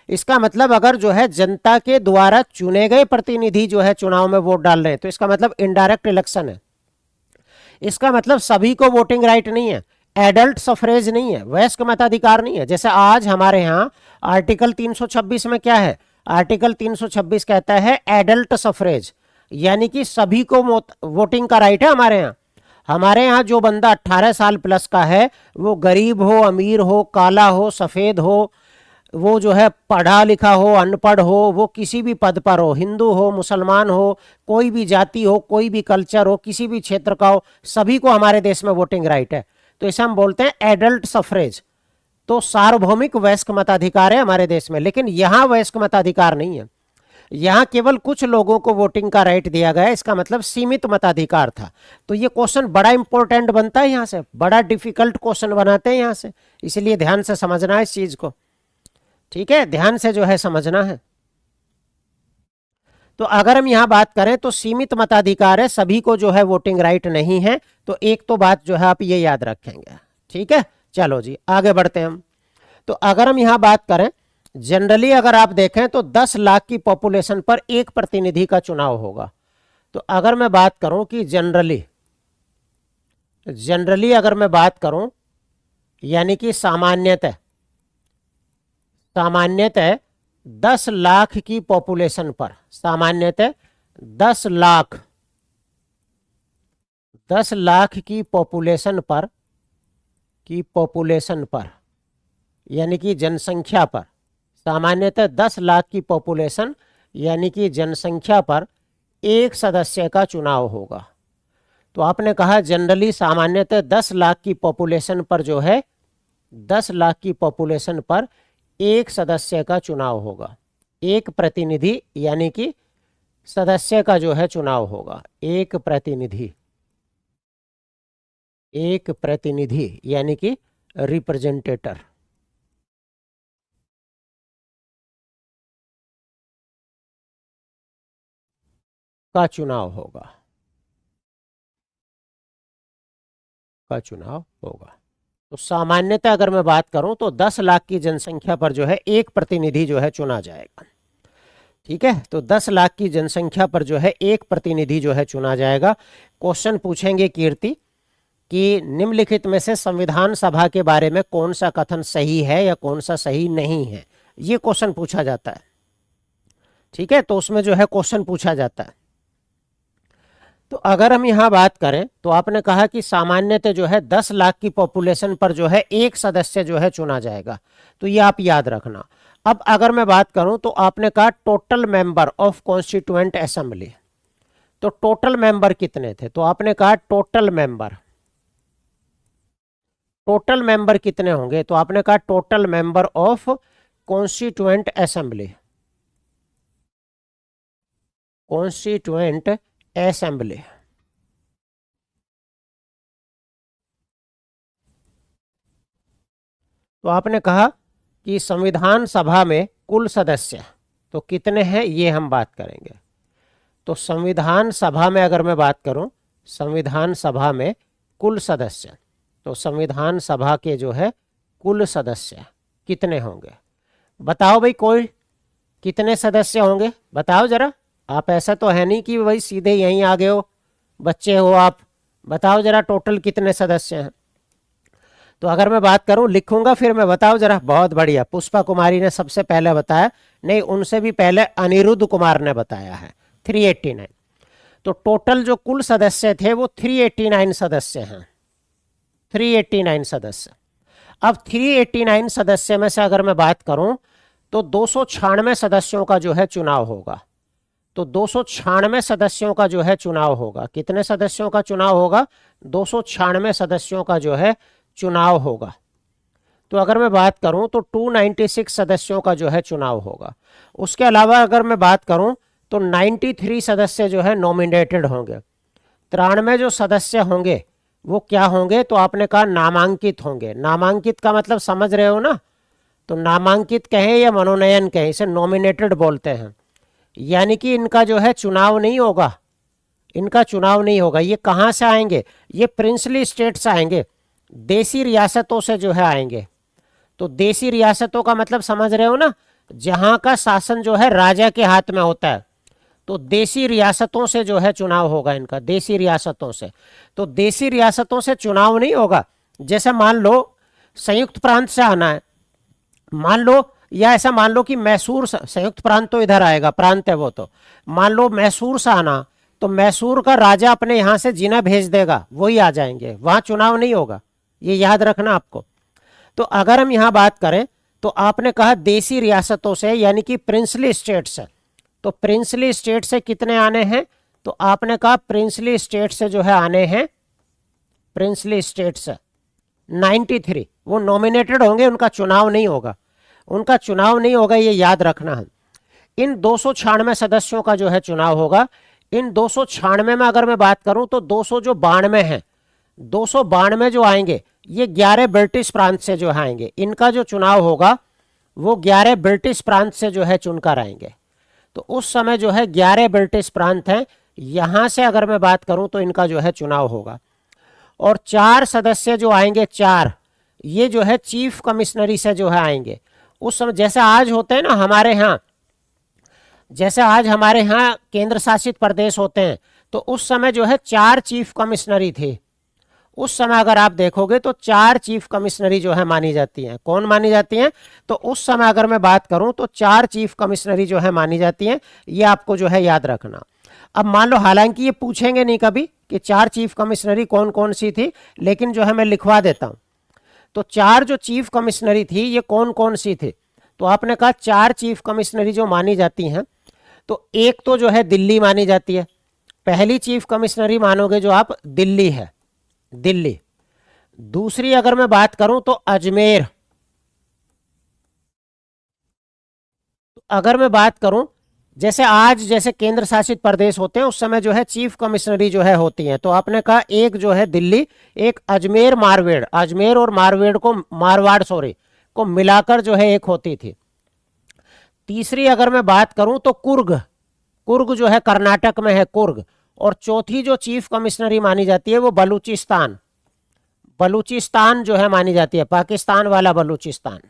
इसका मतलब अगर जो है जनता के द्वारा चुने गए प्रतिनिधि जो है चुनाव में वोट डाल रहे हैं, तो इसका मतलब इनडायरेक्ट इलेक्शन है। इसका मतलब सभी को वोटिंग राइट नहीं है, एडल्ट सफरेज नहीं है, वयस्क मताधिकार नहीं है। जैसे आज हमारे यहाँ आर्टिकल 326 में क्या है? आर्टिकल 326 कहता है एडल्ट सफरेज, यानी कि सभी को वोटिंग का राइट है। हमारे यहाँ जो बंदा 18 साल प्लस का है, वो गरीब हो, अमीर हो, काला हो, सफ़ेद हो, वो जो है पढ़ा लिखा हो, अनपढ़ हो, वो किसी भी पद पर हो, हिंदू हो, मुसलमान हो, कोई भी जाति हो, कोई भी कल्चर हो, किसी भी क्षेत्र का हो, सभी को हमारे देश में वोटिंग राइट है। तो इसे हम बोलते हैं एडल्ट सफरेज। तो सार्वभौमिक वयस्क मताधिकार है हमारे देश में, लेकिन यहाँ वयस्क मताधिकार नहीं है। यहाँ केवल कुछ लोगों को वोटिंग का राइट दिया गया, इसका मतलब सीमित मताधिकार था। तो ये क्वेश्चन बड़ा इंपॉर्टेंट बनता है, यहाँ से बड़ा डिफिकल्ट क्वेश्चन बनाते हैं यहाँ से, इसलिए ध्यान से समझना है इस चीज को, ठीक है, ध्यान से जो है समझना है। तो अगर हम यहाँ बात करें तो सीमित मताधिकार है, सभी को जो है वोटिंग राइट नहीं है। तो एक तो बात जो है आप ये याद रखेंगे, ठीक है। चलो जी आगे बढ़ते हैं हम। तो अगर हम यहाँ बात करें, जनरली अगर आप देखें तो 10 लाख की पॉपुलेशन पर एक प्रतिनिधि का चुनाव होगा। तो अगर मैं बात करूं कि जनरली तो जनरली अगर मैं बात करूं, यानी कि सामान्यतः 10 लाख की पॉपुलेशन पर, सामान्यतः 10 लाख 10 लाख की पॉपुलेशन पर यानी कि जनसंख्या पर, सामान्यतः 10 लाख की पॉपुलेशन यानी कि जनसंख्या पर एक सदस्य का चुनाव होगा। तो आपने कहा जनरली सामान्यतः 10 लाख की पॉपुलेशन पर जो है 10 लाख की पॉपुलेशन पर एक सदस्य का चुनाव होगा, एक प्रतिनिधि यानी कि सदस्य का जो है चुनाव होगा, एक प्रतिनिधि यानी कि रिप्रेजेंटेटर का चुनाव होगा, तो सामान्यतः अगर मैं बात करूं तो 10 लाख की जनसंख्या पर जो है एक प्रतिनिधि जो है चुना जाएगा। ठीक है, तो 10 लाख की जनसंख्या पर जो है एक प्रतिनिधि जो है चुना जाएगा। क्वेश्चन पूछेंगे कीर्ति कि निम्नलिखित में से संविधान सभा के बारे में कौन सा कथन सही है या कौन सा सही नहीं है, ये क्वेश्चन पूछा जाता है। ठीक है, तो उसमें जो है क्वेश्चन पूछा जाता है। तो अगर हम यहाँ बात करें तो आपने कहा कि सामान्यतः जो है 10 लाख की पॉपुलेशन पर जो है एक सदस्य जो है चुना जाएगा, तो ये आप याद रखना। अब अगर मैं बात करूं तो आपने कहा total member of constituent assembly, तो टोटल मेंबर कितने थे, तो आपने कहा टोटल मेंबर कितने होंगे, तो आपने कहा total member of constituent assembly, तो आपने कहा कि संविधान सभा में कुल सदस्य तो कितने हैं, ये हम बात करेंगे। तो संविधान सभा में अगर मैं बात करूं, संविधान सभा में कुल सदस्य, तो संविधान सभा के जो है कुल सदस्य कितने होंगे, बताओ भाई, कोई कितने सदस्य होंगे बताओ जरा। आप ऐसा तो है नहीं कि भाई सीधे यहीं आ गए हो, बच्चे हो आप, बताओ जरा टोटल कितने सदस्य हैं। तो अगर मैं बात करूं, लिखूंगा फिर मैं, बताओ जरा। बहुत बढ़िया, पुष्पा कुमारी ने सबसे पहले बताया, नहीं उनसे भी पहले अनिरुद्ध कुमार ने बताया है 389। तो टोटल जो कुल सदस्य थे वो 389 सदस्य हैं, 389 सदस्य। अब 389 सदस्य में से अगर मैं बात करूं तो 296 सदस्यों का जो है चुनाव होगा, तो 296 सदस्यों का जो है चुनाव होगा। कितने सदस्यों का चुनाव होगा, 296 सदस्यों का जो है चुनाव होगा। तो अगर मैं बात करूं तो 296 सदस्यों का जो है चुनाव होगा। उसके अलावा अगर मैं बात करूं तो 93 सदस्य जो है नॉमिनेटेड होंगे, 93 जो सदस्य होंगे वो क्या होंगे, तो आपने कहा नामांकित होंगे। नामांकित का मतलब समझ रहे हो ना, तो नामांकित कहें या मनोनयन कहें, इसे नॉमिनेटेड बोलते हैं। यानी कि इनका जो है चुनाव नहीं होगा, इनका चुनाव नहीं होगा। ये कहाँ से आएंगे, ये प्रिंसली स्टेट से आएंगे, देसी रियासतों से जो है आएंगे। तो देसी रियासतों का मतलब समझ रहे हो ना, जहां का शासन जो है राजा के हाथ में होता है, तो देसी रियासतों से जो है चुनाव होगा इनका, देसी रियासतों से। तो देसी रियासतों से चुनाव नहीं होगा। जैसे मान लो संयुक्त प्रांत से आना है, मान लो, या ऐसा मान लो कि मैसूर, संयुक्त प्रांत तो इधर आएगा, प्रांत है वो, तो मान लो मैसूर से आना, तो मैसूर का राजा अपने यहां से जिना भेज देगा, वही आ जाएंगे, वहां चुनाव नहीं होगा, ये याद रखना आपको। तो अगर हम यहां बात करें तो आपने कहा देसी रियासतों से यानी कि प्रिंसली स्टेट से, तो प्रिंसली स्टेट से कितने आने हैं, तो आपने कहा प्रिंसली स्टेट से जो है आने हैं, प्रिंसली स्टेट से 93, वो नॉमिनेटेड होंगे, उनका चुनाव नहीं होगा, उनका चुनाव नहीं होगा, ये याद रखना है। इन 296 सदस्यों का जो है चुनाव होगा। इन 296 में अगर मैं बात करूं तो 292 हैं, 292 जो आएंगे ये 11 ब्रिटिश प्रांत से जो आएंगे, इनका जो चुनाव होगा वो 11 ब्रिटिश प्रांत से जो है चुनकर आएंगे। तो उस समय जो है 11 ब्रिटिश प्रांत हैं, यहां से अगर मैं बात करूं तो इनका जो है चुनाव होगा। और 4 सदस्य जो आएंगे, 4, ये जो है चीफ कमिश्नरी से जो है आएंगे। उस समय जैसे आज होते हैं ना हमारे यहाँ, जैसे आज हमारे यहाँ केंद्र शासित प्रदेश होते हैं, तो उस समय जो है 4 चीफ कमिश्नरी थे, उस समय अगर आप देखोगे तो 4 चीफ कमिश्नरी जो है मानी जाती हैं। कौन मानी जाती हैं? तो उस समय अगर मैं बात करूं तो 4 चीफ कमिश्नरी जो है मानी जाती हैं। ये आपको जो है याद रखना। अब मान लो, हालांकि ये पूछेंगे नहीं कभी कि 4 चीफ कमिश्नरी कौन कौन सी थी, लेकिन जो है मैं लिखवा देता हूं। तो 4 जो चीफ कमिश्नरी थी ये कौन कौन सी थी? तो आपने कहा 4 चीफ कमिश्नरी जो मानी जाती हैं, तो एक तो जो है दिल्ली मानी जाती है। पहली चीफ कमिश्नरी मानोगे जो आप, दिल्ली है, दिल्ली। दूसरी अगर मैं बात करूं तो अजमेर। तो अगर मैं बात करूं, जैसे आज जैसे केंद्र शासित प्रदेश होते हैं उस समय जो है चीफ कमिश्नरी जो है होती हैं। तो आपने कहा एक जो है दिल्ली, एक अजमेर मारवेड़, अजमेर और मारवेड़ को, मारवाड़ सॉरी, को मिलाकर जो है एक होती थी। तीसरी अगर मैं बात करूं तो कुर्ग, कुर्ग जो है कर्नाटक में है, कुर्ग। और चौथी जो चीफ कमिश्नरी मानी जाती है वो बलूचिस्तान, बलूचिस्तान जो है मानी जाती है, पाकिस्तान वाला बलूचिस्तान।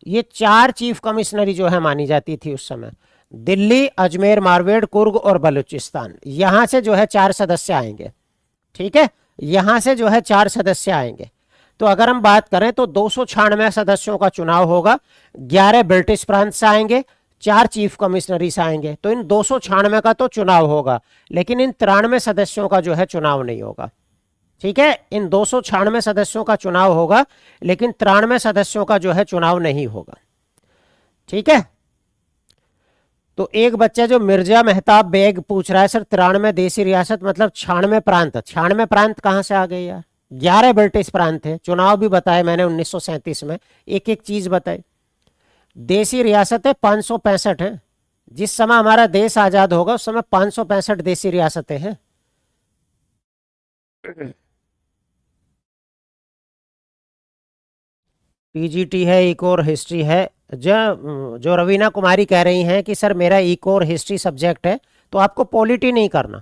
ये 4 चीफ कमिश्नरी जो है मानी जाती थी उस समय। दिल्ली, अजमेर, मारवेड़, कुर्ग और बलूचिस्तान। यहां से जो है 4 सदस्य आएंगे। ठीक है, यहां से जो है 4 सदस्य आएंगे। तो अगर हम बात करें तो 296 सदस्यों का चुनाव होगा। 11 ब्रिटिश प्रांत से आएंगे, 4 चीफ कमिश्नरी से आएंगे। तो इन 296 का तो चुनाव होगा, लेकिन इन 93 सदस्यों का जो है चुनाव नहीं होगा। ठीक है, इन 296 सदस्यों का चुनाव होगा, लेकिन 93 सदस्यों का जो है चुनाव नहीं होगा। ठीक है, तो एक बच्चा जो मिर्जा मेहताब बेग पूछ रहा है, सर 93 देसी रियासत मतलब 96 प्रांत, 96 प्रांत कहां से आ गए यार? 11 ब्रिटिश प्रांत थे, चुनाव भी बताए मैंने 1937 में, एक एक चीज बताई। देसी रियासतें 565 हैं। जिस समय हमारा देश आजाद होगा उस समय 565 देसी रियासतें हैं। पीजीटी है, इको और हिस्ट्री है। जो जो रवीना कुमारी कह रही हैं कि सर मेरा इको और हिस्ट्री सब्जेक्ट है, तो आपको पॉलिटी नहीं करना।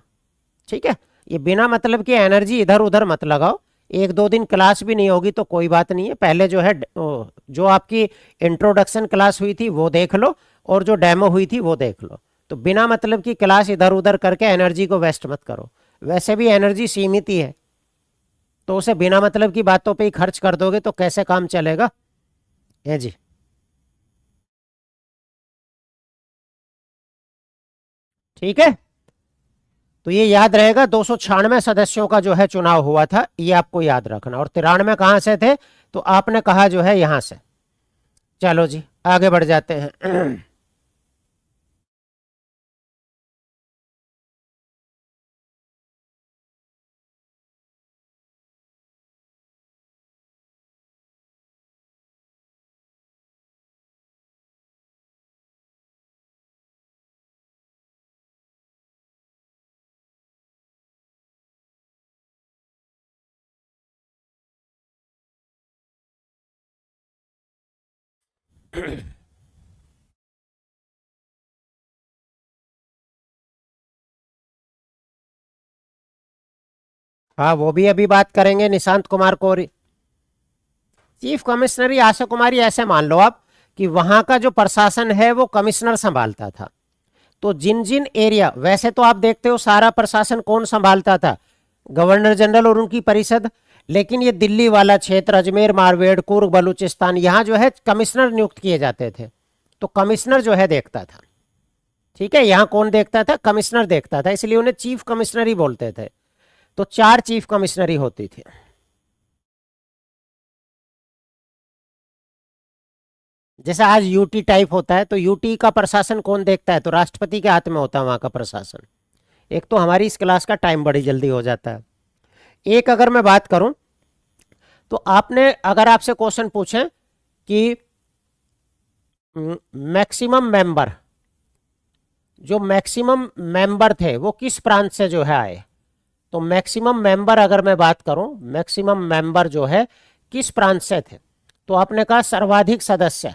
ठीक है, ये बिना मतलब की एनर्जी इधर उधर मत लगाओ। 1-2 दिन क्लास भी नहीं होगी तो कोई बात नहीं है, पहले जो है जो आपकी इंट्रोडक्शन क्लास हुई थी वो देख लो, और जो डेमो हुई थी वो देख लो। तो बिना मतलब की क्लास इधर उधर करके एनर्जी को वेस्ट मत करो। वैसे भी एनर्जी सीमित ही है, तो उसे बिना मतलब की बातों पे ही खर्च कर दोगे तो कैसे काम चलेगा? है जी। ठीक है, तो ये याद रहेगा, 296 सदस्यों का जो है चुनाव हुआ था, ये आपको याद रखना। और 93 कहां से थे? तो आपने कहा जो है यहां से। चलो जी, आगे बढ़ जाते हैं। हाँ, वो भी अभी बात करेंगे, निशांत कुमार कोरी। चीफ कमिश्नरी आशा कुमारी, ऐसे मान लो आप कि वहां का जो प्रशासन है वो कमिश्नर संभालता था। तो जिन जिन एरिया, वैसे तो आप देखते हो सारा प्रशासन कौन संभालता था? गवर्नर जनरल और उनकी परिषद। लेकिन ये दिल्ली वाला क्षेत्र, अजमेर, मारवेड़, कुर्ग, बलूचिस्तान, यहाँ जो है कमिश्नर नियुक्त किए जाते थे। तो कमिश्नर जो है देखता था। ठीक है, यहाँ कौन देखता था? कमिश्नर देखता था, इसलिए उन्हें चीफ कमिश्नरी बोलते थे। तो 4 चीफ कमिश्नरी होती थी। जैसे आज यूटी टाइप होता है, तो यूटी का प्रशासन कौन देखता है? तो राष्ट्रपति के हाथ में होता है वहां का प्रशासन। एक तो हमारी इस क्लास का टाइम बड़ी जल्दी हो जाता है। एक अगर मैं बात करूं, तो आपने अगर आपसे क्वेश्चन पूछे कि मैक्सिमम मेंबर, जो मैक्सिमम मेंबर थे वो किस प्रांत से जो है आए? तो मैक्सिमम मेंबर अगर मैं बात करूं, मैक्सिमम मेंबर जो है किस प्रांत से थे? तो आपने कहा सर्वाधिक सदस्य।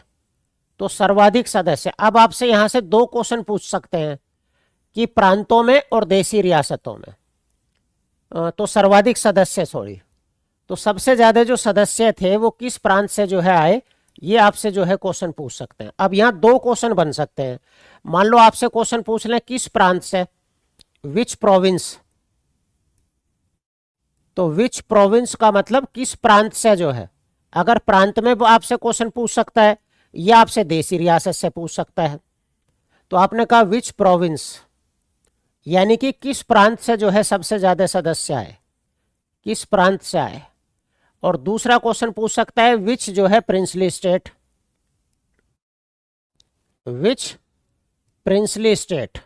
तो सर्वाधिक सदस्य, अब आपसे यहां से 2 क्वेश्चन पूछ सकते हैं कि प्रांतों में और देशी रियासतों में। तो सर्वाधिक सदस्य, सॉरी, तो सबसे ज्यादा जो सदस्य थे वो किस प्रांत से जो है आए, ये आपसे जो है क्वेश्चन पूछ सकते हैं। अब यहाँ 2 क्वेश्चन बन सकते हैं। मान लो आपसे क्वेश्चन पूछ लें किस प्रांत से, विच प्रोविंस, तो विच प्रोविंस का मतलब किस प्रांत से जो है, अगर प्रांत में वो आपसे क्वेश्चन पूछ सकता है या आपसे देशी रियासत से पूछ सकता है। तो आपने कहा विच प्रोविंस, यानी कि किस प्रांत से जो है सबसे ज्यादा सदस्य आए, किस प्रांत से आए। और दूसरा क्वेश्चन पूछ सकता है विच जो है प्रिंसली स्टेट, विच प्रिंसली स्टेट,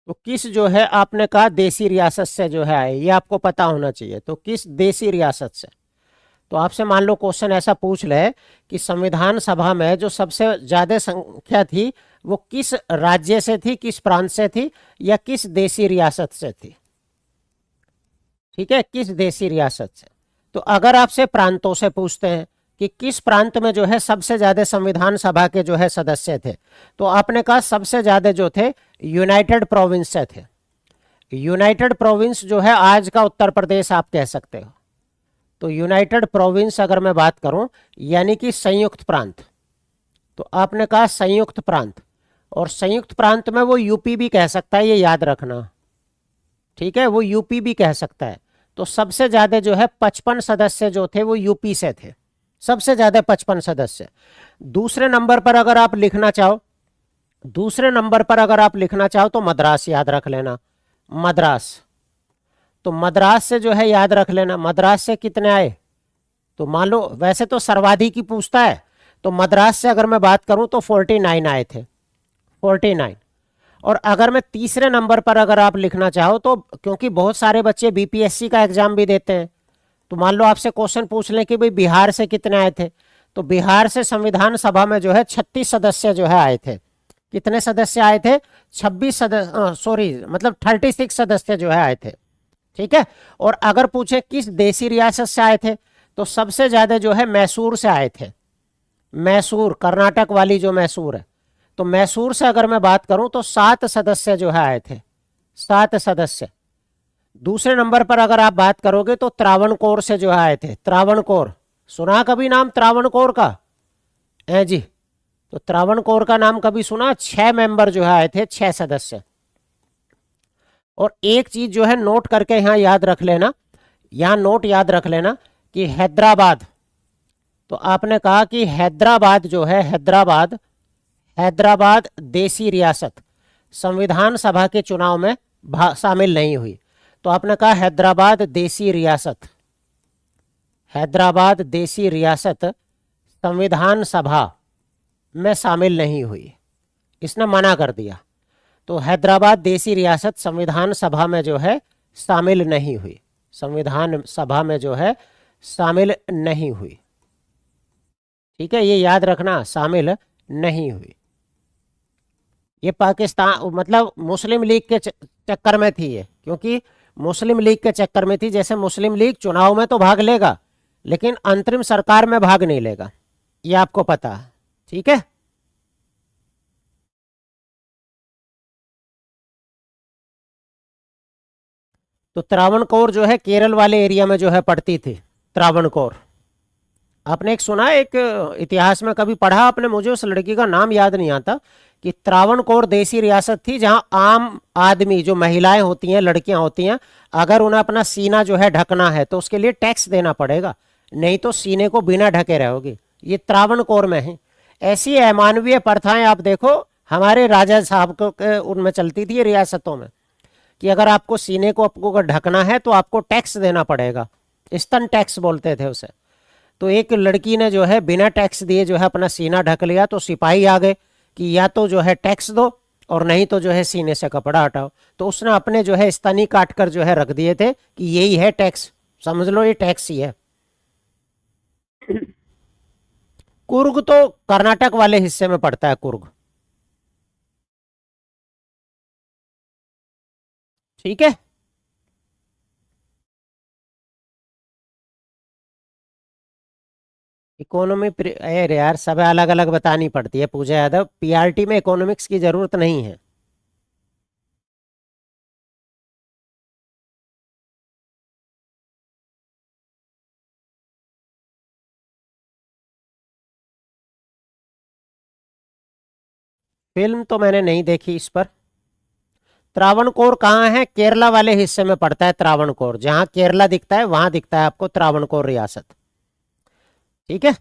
तो किस जो है आपने कहा देसी रियासत से जो है आए, ये आपको पता होना चाहिए। तो किस देसी रियासत से। तो आपसे मान लो क्वेश्चन ऐसा पूछ ले कि संविधान सभा में जो सबसे ज्यादा संख्या थी वो किस राज्य से थी, किस प्रांत से थी, या किस देसी रियासत से थी। ठीक है, किस देसी रियासत से। तो अगर आपसे प्रांतों से पूछते हैं कि किस प्रांत में जो है सबसे ज्यादा संविधान सभा के जो है सदस्य थे, तो आपने कहा सबसे ज्यादा जो थे यूनाइटेड प्रोविंस से थे। यूनाइटेड प्रोविंस जो है आज का उत्तर प्रदेश आप कह सकते हो। तो यूनाइटेड प्रोविंस अगर मैं बात करूं यानी कि संयुक्त प्रांत, तो आपने कहा संयुक्त प्रांत, और संयुक्त प्रांत में वो यूपी भी कह सकता है, ये याद रखना। ठीक है, वो यूपी भी कह सकता है। तो सबसे ज्यादा जो है 55 सदस्य जो थे वो यूपी से थे, सबसे ज्यादा 55 सदस्य। दूसरे नंबर पर अगर आप लिखना चाहो, दूसरे नंबर पर अगर आप लिखना चाहो तो मद्रास याद रख लेना, मद्रास। तो मद्रास से जो है याद रख लेना, मद्रास से कितने आए। तो मान लो वैसे तो सर्वाधिक ही पूछता है, तो मद्रास से अगर मैं बात करूं तो 49 आए थे, 49। और अगर मैं तीसरे नंबर पर अगर आप लिखना चाहो तो, क्योंकि बहुत सारे बच्चे बीपीएससी का एग्जाम भी देते हैं, तो मान लो आपसे क्वेश्चन पूछ लें कि भाई बिहार से कितने आए थे, तो बिहार से संविधान सभा में जो है 36 सदस्य जो है आए थे। कितने सदस्य आए थे, 26 सदस्य, सॉरी मतलब 36 सदस्य जो है आए थे। ठीक है। और अगर पूछे किस देसी रियासत से आए थे, तो सबसे ज्यादा जो है मैसूर से आए थे, मैसूर कर्नाटक वाली जो मैसूर है। तो मैसूर से अगर मैं बात करूं तो 7 सदस्य जो है आए थे, 7 सदस्य। दूसरे नंबर पर अगर आप बात करोगे तो त्रावणकोर से जो है आए थे, त्रावणकोर, सुना कभी नाम त्रावणकोर का है जी। तो त्रावणकोर का नाम कभी सुना, 6 मेंबर जो है आए थे, 6 सदस्य। और एक चीज जो है नोट करके यहां याद रख लेना, यहां नोट याद रख लेना कि हैदराबाद, तो आपने कहा कि हैदराबाद जो है, हैदराबाद, हैदराबाद देसी रियासत संविधान सभा के चुनाव में शामिल नहीं हुई। तो आपने कहा हैदराबाद देसी रियासत, हैदराबाद देसी रियासत संविधान सभा में शामिल नहीं हुई, इसने मना कर दिया। तो हैदराबाद देसी रियासत संविधान सभा में जो है शामिल नहीं हुई, संविधान सभा में जो है शामिल नहीं हुई। ठीक है, ये याद रखना, शामिल नहीं हुई। ये पाकिस्तान मतलब मुस्लिम लीग के चक्कर में थी ये, क्योंकि मुस्लिम लीग के चक्कर में थी। जैसे मुस्लिम लीग चुनाव में तो भाग लेगा लेकिन अंतरिम सरकार में भाग नहीं लेगा, ये आपको पता है। ठीक है। तो त्रावणकोर जो है केरल वाले एरिया में जो है पड़ती थी, त्रावणकोर। आपने एक सुना है, एक इतिहास में कभी पढ़ा आपने, मुझे उस लड़की का नाम याद नहीं आता, कि त्रावणकोर देसी रियासत थी जहां आम आदमी जो महिलाएं होती हैं, लड़कियां होती हैं, अगर उन्हें अपना सीना जो है ढकना है तो उसके लिए टैक्स देना पड़ेगा, नहीं तो सीने को बिना ढके रहोगे। ये त्रावणकोर में है। ऐसी अमानवीय प्रथाएं आप देखो हमारे राजा साहब को उनमें चलती थी रियासतों में, कि अगर आपको सीने को आपको अगर ढकना है तो आपको टैक्स देना पड़ेगा, स्तन टैक्स बोलते थे उसे। तो एक लड़की ने जो है बिना टैक्स दिए जो है अपना सीना ढक लिया, तो सिपाही आ गए कि या तो जो है टैक्स दो और नहीं तो जो है सीने से कपड़ा हटाओ। तो उसने अपने जो है स्तनी काट कर जो है रख दिए थे कि यही है टैक्स, समझ लो ये टैक्स ही है। कुर्ग तो कर्नाटक वाले हिस्से में पड़ता है, कुर्ग। ठीक है। इकोनॉमी अरे यार सब अलग अलग बतानी पड़ती है पूजा यादव, पीआरटी में इकोनॉमिक्स की जरूरत नहीं है। फिल्म तो मैंने नहीं देखी इस पर, त्रावणकोर कहाँ है? केरला वाले हिस्से में पड़ता है त्रावणकोर। जहां केरला दिखता है वहां दिखता है आपको त्रावणकोर रियासत। ठीक है।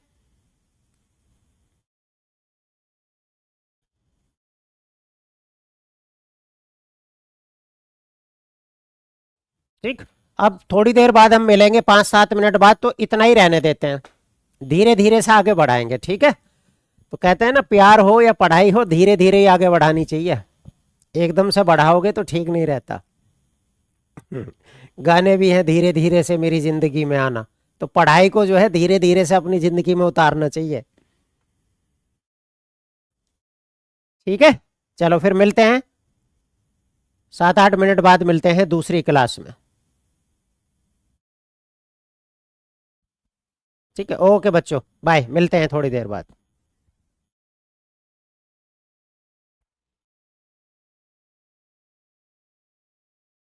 ठीक। अब थोड़ी देर बाद हम मिलेंगे, 5-7 मिनट बाद, तो इतना ही रहने देते हैं, धीरे धीरे से आगे बढ़ाएंगे। ठीक है। तो कहते हैं ना, प्यार हो या पढ़ाई हो, धीरे धीरे ही आगे बढ़ानी चाहिए। एकदम से बढ़ाओगे तो ठीक नहीं रहता। गाने भी हैं धीरे धीरे से मेरी जिंदगी में आना। तो पढ़ाई को जो है धीरे धीरे से अपनी जिंदगी में उतारना चाहिए। ठीक है। चलो फिर मिलते हैं, 7-8 मिनट बाद मिलते हैं दूसरी क्लास में। ठीक है, ओके बच्चों, बाय, मिलते हैं थोड़ी देर बाद।